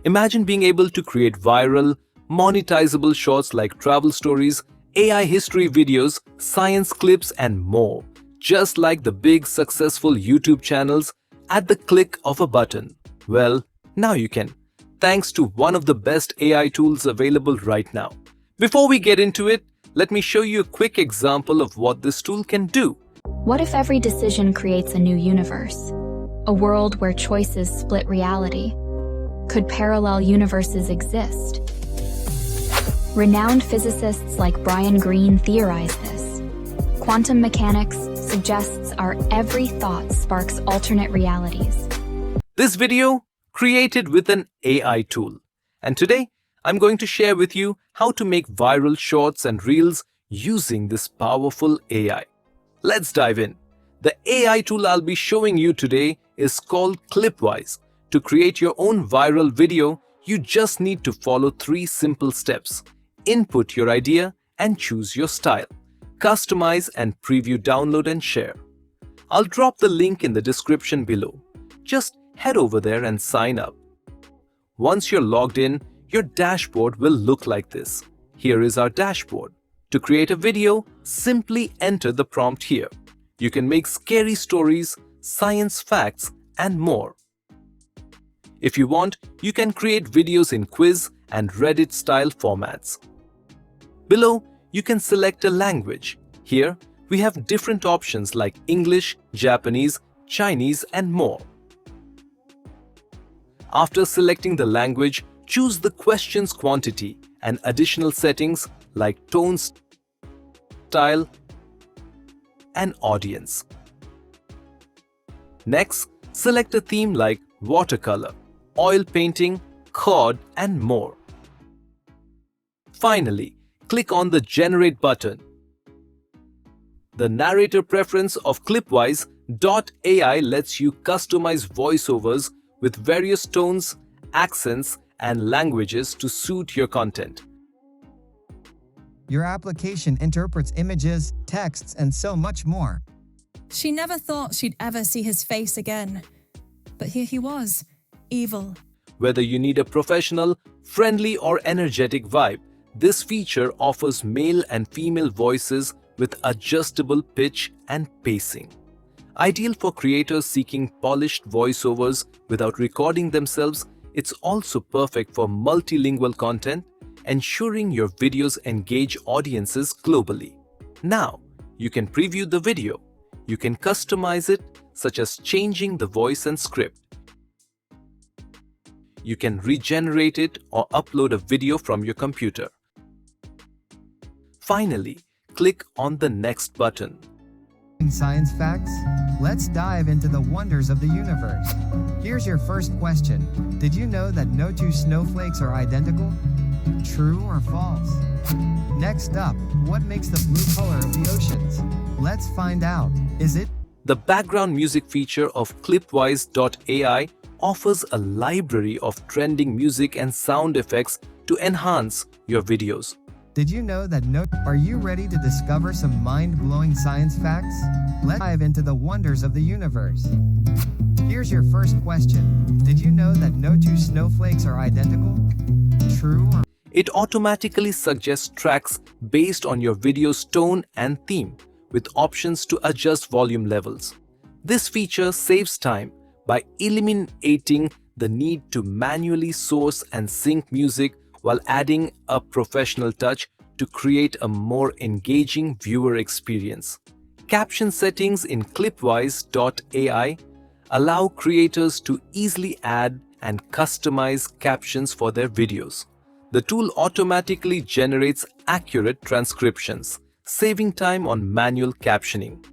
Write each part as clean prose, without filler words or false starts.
Imagine being able to create viral, monetizable shorts like travel stories, AI history videos, science clips, and more, just like the big successful YouTube channels at the click of a button. Well, now you can, thanks to one of the best AI tools available right now. Before we get into it, let me show you a quick example of what this tool can do. What if every decision creates a new universe? A world where choices split reality? Could parallel universes exist? Renowned physicists like Brian Greene theorize this. Quantum mechanics suggests our every thought sparks alternate realities. This video created with an AI tool. And today, I'm going to share with you how to make viral shorts and reels using this powerful AI. Let's dive in. The AI tool I'll be showing you today is called Clipwise. To create your own viral video, you just need to follow 3 simple steps. Input your idea and choose your style. Customize and preview, download and share. I'll drop the link in the description below. Just head over there and sign up. Once you're logged in, your dashboard will look like this. Here is our dashboard. To create a video, simply enter the prompt here. You can make scary stories, science facts, and more. If you want, you can create videos in quiz and Reddit style formats. Below, you can select a language. Here, we have different options like English, Japanese, Chinese, and more. After selecting the language, choose the question's quantity and additional settings like tone, style, and audience. Next, select a theme like watercolor, oil painting, cod, and more. Finally, click on the Generate button. The narrator preference of Clipwise.AI lets you customize voiceovers with various tones, accents, and languages to suit your content. Your application interprets images, texts, and so much more. She never thought she'd ever see his face again. But here he was, evil. Whether you need a professional, friendly, or energetic vibe, this feature offers male and female voices with adjustable pitch and pacing. Ideal for creators seeking polished voiceovers without recording themselves, it's also perfect for multilingual content, ensuring your videos engage audiences globally. Now, you can preview the video. You can customize it, such as changing the voice and script. You can regenerate it or upload a video from your computer. Finally, click on the Next button. In science facts, let's dive into the wonders of the universe. Here's your first question. Did you know that no 2 snowflakes are identical? True or false? Next up, what makes the blue color of the oceans? Let's find out. Is it? The background music feature of Clipwise.AI offers a library of trending music and sound effects to enhance your videos. Did you know that Are you ready to discover some mind-blowing science facts? Let's dive into the wonders of the universe. Here's your first question. Did you know that no 2 snowflakes are identical? True or... It automatically suggests tracks based on your video's tone and theme, with options to adjust volume levels. This feature saves time by eliminating the need to manually source and sync music while adding a professional touch to create a more engaging viewer experience. Caption settings in Clipwise.AI allow creators to easily add and customize captions for their videos. The tool automatically generates accurate transcriptions, saving time on manual captioning.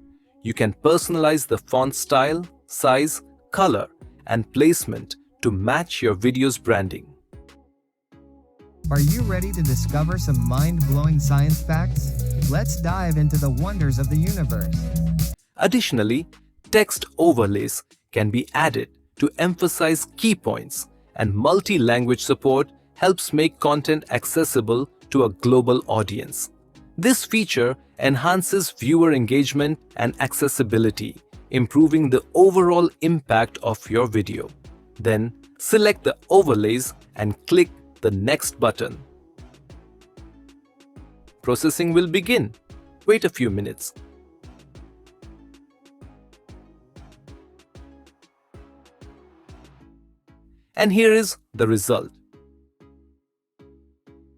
You can personalize the font style, size, color, and placement to match your video's branding. Are you ready to discover some mind-blowing science facts? Let's dive into the wonders of the universe. Additionally, text overlays can be added to emphasize key points, and multi-language support helps make content accessible to a global audience. This feature enhances viewer engagement and accessibility, improving the overall impact of your video. Then, select the overlays and click the Next button. Processing will begin. Wait a few minutes. And here is the result.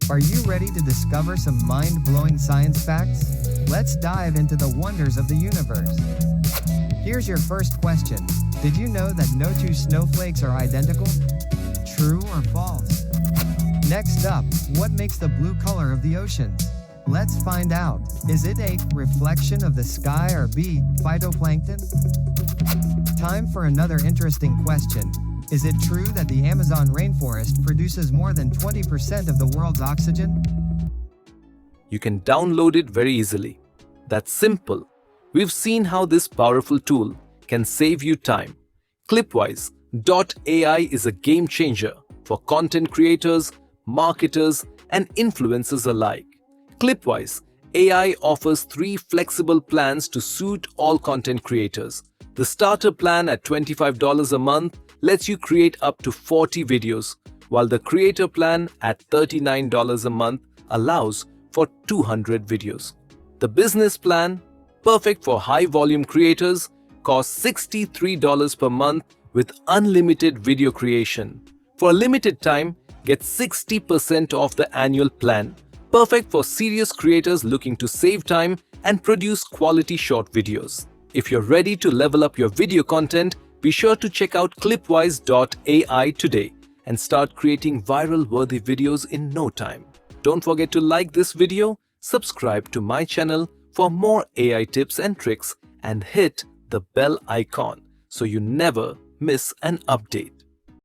Are you ready to discover some mind-blowing science facts? Let's dive into the wonders of the universe. Here's your first question. Did you know that no two snowflakes are identical? True or false? Next up, what makes the blue color of the oceans? Let's find out. Is it A, reflection of the sky, or B, phytoplankton? Time for another interesting question. Is it true that the Amazon rainforest produces more than 20% of the world's oxygen? You can download it very easily. That's simple. We've seen how this powerful tool can save you time. Clipwise.AI is a game changer for content creators, marketers, and influencers alike. Clipwise.AI offers 3 flexible plans to suit all content creators. The starter plan at $25 a month lets you create up to 40 videos, while the creator plan at $39 a month allows for 200 videos. The business plan, perfect for high-volume creators, costs $63 per month with unlimited video creation. For a limited time, get 60% off the annual plan, perfect for serious creators looking to save time and produce quality short videos. If you're ready to level up your video content, be sure to check out Clipwise.AI today and start creating viral-worthy videos in no time. Don't forget to like this video, subscribe to my channel for more AI tips and tricks, and hit the bell icon so you never miss an update.